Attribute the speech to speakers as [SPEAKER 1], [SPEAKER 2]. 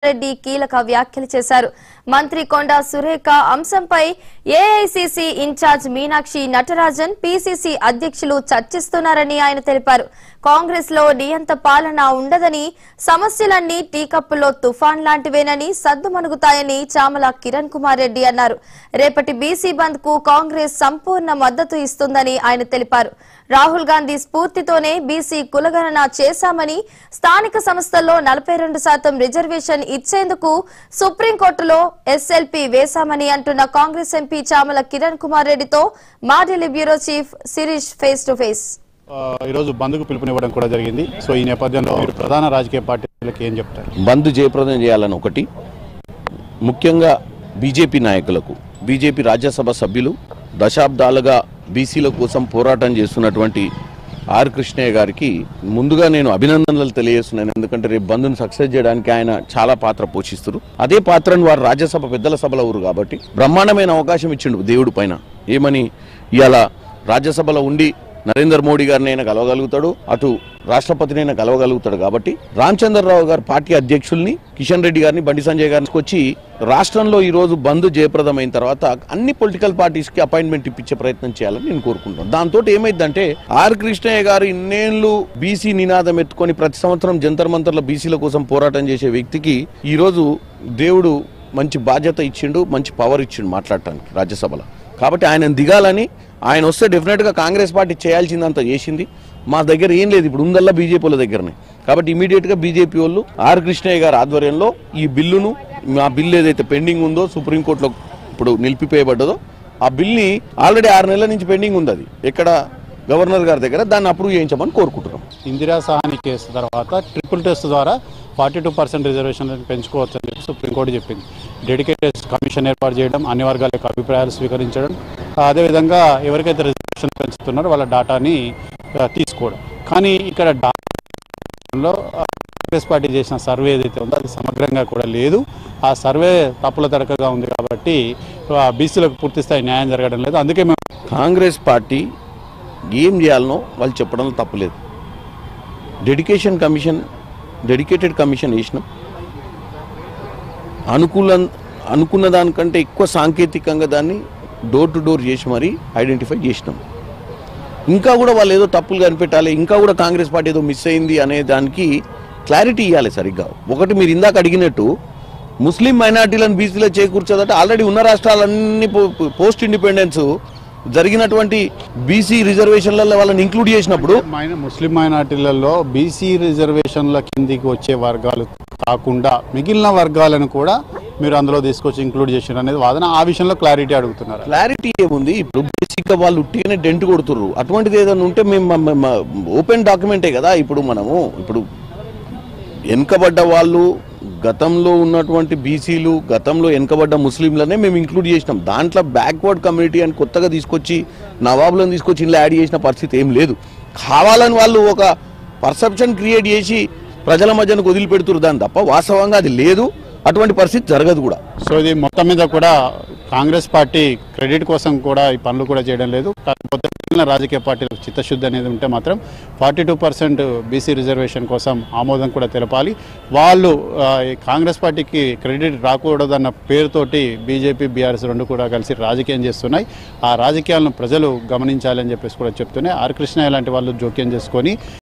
[SPEAKER 1] రెడ్డి కీలక వ్యాఖ్యలు చేశారు. మంత్రి కొండా సురేఖ అంశంపై AICC in charge Meenakshi Natarajan, PCC అధ్యక్షులు చర్చిస్తున్నారని ఆయన తెలిపారు. కాంగ్రెస్ లో నియంత పాలన ఉండదని, సమస్యలన్నీ టీకప్పులో తుఫాన్ లాంటివేనని, సద్దుమణుగుతాయని చామల కిరణ్ కుమార్ రెడ్డి అన్నారు. రేపటి బీసీ బంద్ కు కాంగ్రెస్ సంపూర్ణ మద్దతు ఇస్తుందని ఆయన తెలిపారు. రాహుల్ గాంధీ స్ఫూర్తితోనే బీసీ కులగణన చేశామని, స్థానిక సంస్థల్లో 42% రిజర్వేషన్ ఇచ్చేందుకు సుప్రీంకోర్టులో ఎస్ఎల్పీ వేశామని అంటున్న కాంగ్రెస్ ఎంపీ చామల కిరణ్ కుమార్ రెడ్డితో మా Delhi bureau chief Shirish face to face.
[SPEAKER 2] ఈ రోజు బంద్కు పిలుపునివ్వడం కూడా జరిగింది. సో ఈ నేపథ్యంలో మీరు ప్రధాన రాజకీయ పార్టీలకు ఏం చెప్తారు?
[SPEAKER 3] బంద్ జయప్రదం చేయాలని ఒకటి, ముఖ్యంగా బీజేపీ నాయకులకు, బీజేపీ రాజ్యసభ సభ్యులు, దశాబ్దాలుగా బీసీల కోసం పోరాటం చేస్తున్నటువంటి ఆర్ కృష్ణయ్య గారికి ముందుగా నేను అభినందనలు తెలియజేస్తున్నాను. ఎందుకంటే రేపు బంద్ను సక్సెస్ చేయడానికి ఆయన చాలా పాత్ర పోషిస్తారు. అదే పాత్రను వారు రాజ్యసభ పెద్దల సభలో ఊరు కాబట్టి బ్రహ్మాండమైన అవకాశం ఇచ్చిండు దేవుడి పైన. ఏమని ఇవాళ రాజ్యసభలో ఉండి నరేంద్ర మోడీ గారిని అయినా కలవగలుగుతాడు, అటు రాష్ట్రపతినైనా కలవగలుగుతాడు. కాబట్టి రామచంద్రరావు గారు పార్టీ అధ్యక్షుల్ని, కిషన్ రెడ్డి గారిని, బండి సంజయ్ గారిని వచ్చి రాష్ట్రంలో ఈ రోజు బంద్ జయప్రదమైన తర్వాత అన్ని పొలిటికల్ పార్టీస్ కి అపాయింట్మెంట్ ఇప్పించే ప్రయత్నం చేయాలని నేను కోరుకుంటున్నాను. దాంతో ఏమైందంటే ఆర్ కృష్ణయ్య గారు ఇన్నేళ్లు బీసీ నినాదం ఎత్తుకొని ప్రతి సంవత్సరం జంతర్ మంతర్ల బీసీల కోసం పోరాటం చేసే వ్యక్తికి ఈ రోజు దేవుడు మంచి బాధ్యత ఇచ్చిండు, మంచి పవర్ ఇచ్చిండు మాట్లాడటానికి రాజ్యసభలో. కాబట్టి ఆయన దిగాలని, ఆయన వస్తే డెఫినెట్గా కాంగ్రెస్ పార్టీ చేయాల్సిందంతా చేసింది. మా దగ్గర ఏం లేదు, ఇప్పుడు ఉందల్లా బీజేపీ వాళ్ళ దగ్గరనే. కాబట్టి ఇమీడియట్గా బీజేపీ వాళ్ళు ఆర్ కృష్ణయ్య గారి ఆధ్వర్యంలో ఈ బిల్లును, మా బిల్లు ఏదైతే పెండింగ్ ఉందో సుప్రీంకోర్టులో ఇప్పుడు నిలిపివేయబడ్డదో ఆ బిల్ని ఆల్రెడీ 6 నెలల నుంచి పెండింగ్ ఉంది, అది ఎక్కడ గవర్నర్ గారి దగ్గర, దాన్ని అప్రూవ్ చేయించమని కోరుకుంటున్నాం.
[SPEAKER 2] ఇందిరా సహాని కేసు తర్వాత ట్రిపుల్ టెస్ట్ ద్వారా 42% రిజర్వేషన్లను పెంచుకోవచ్చని చెప్పి సుప్రీంకోర్టు చెప్పింది. డెడికేటెడ్ కమిషన్ ఏర్పాటు చేయడం, అన్ని వర్గాల యొక్క అభిప్రాయాలు స్వీకరించడం, అదేవిధంగా ఎవరికైతే రిజర్వేషన్ పెంచుతున్నారో వాళ్ళ డాటాని తీసుకోవడం. కానీ ఇక్కడ డాటాలో కాంగ్రెస్ పార్టీ చేసిన సర్వే ఏదైతే ఉందో అది సమగ్రంగా కూడా లేదు. ఆ సర్వే తప్పుల తడకగా ఉంది కాబట్టి బీసీలకు పూర్తిస్థాయి న్యాయం జరగడం లేదు. అందుకే మేము
[SPEAKER 3] కాంగ్రెస్ పార్టీ ఏం చేయాలనో వాళ్ళు చెప్పడంలో తప్పులేదు. డెడికేటెడ్ కమిషన్ వేసినాం, అనుకున్న దానికంటే ఎక్కువ సాంకేతికంగా దాన్ని డోర్ టు డోర్ చేసి మరీ ఐడెంటిఫై చేసినాం. ఇంకా కూడా వాళ్ళు ఏదో తప్పులు కనిపెట్టాలి, ఇంకా కూడా కాంగ్రెస్ పార్టీ ఏదో మిస్ అయింది అనే దానికి క్లారిటీ ఇవ్వాలి సరిగ్గా. ఒకటి మీరు ఇందాక అడిగినట్టు ముస్లిం మైనార్టీలను బీసీలో చేకూర్చదట. ఆల్రెడీ ఉన్న రాష్ట్రాలన్నీ పోస్ట్ ఇండిపెండెన్స్ జరిగినటువంటి బీసీ రిజర్వేషన్లలో వాళ్ళని ఇంక్లూడ్ చేసినప్పుడు
[SPEAKER 2] ముస్లిం మైనార్టీలలో బీసీ రిజర్వేషన్ల కిందికి వచ్చే వర్గాలు కాకుండా మిగిలిన వర్గాలను కూడా మీరు అందులో తీసుకొచ్చి ఇంక్లూడ్ చేసిన అనేది వాదన. ఆ విషయంలో క్లారిటీ అడుగుతున్నారు.
[SPEAKER 3] క్లారిటీ ఏముంది, ఇప్పుడు బేసిక్గా వాళ్ళు ఉట్టిగానే డెంట్ కొడుతుర్రు. అటువంటిది ఏదైనా ఉంటే మేము ఓపెన్ డాక్యుమెంటే కదా. ఇప్పుడు వెనుకబడ్డ వాళ్ళు, గతంలో ఉన్నటువంటి బీసీలు, గతంలో వెనుకబడ్డ ముస్లింలనే మేము ఇంక్లూడ్ చేసినాం. దాంట్లో బ్యాక్వర్డ్ కమ్యూనిటీ అని కొత్తగా తీసుకొచ్చి నవాబులను తీసుకొచ్చి ఇంట్లో యాడ్ చేసిన పరిస్థితి ఏం లేదు. కావాలని వాళ్ళు ఒక పర్సెప్షన్ క్రియేట్ చేసి ప్రజల మధ్యను వదిలిపెడుతురు దాన్ని తప్ప వాస్తవంగా అది లేదు, అటువంటి పరిస్థితి జరగదు కూడా.
[SPEAKER 2] సో ఇది మొత్తం మీద కూడా కాంగ్రెస్ పార్టీ క్రెడిట్ కోసం కూడా ఈ పనులు కూడా చేయడం లేదు. కాకపోతే రాజకీయ పార్టీలకు చిత్తశుద్ధి అనేది ఉంటే మాత్రం 42% బీసీ రిజర్వేషన్ కోసం ఆమోదం కూడా తెలపాలి. వాళ్ళు కాంగ్రెస్ పార్టీకి క్రెడిట్ రాకూడదన్న పేరుతోటి బీజేపీ, బీఆర్ఎస్ రెండు కూడా కలిసి రాజకీయం చేస్తున్నాయి. ఆ రాజకీయాలను ప్రజలు గమనించాలని చెప్పేసి కూడా చెప్తూనే ఆర్ కృష్ణయ్య లాంటి వాళ్ళు జోక్యం చేసుకొని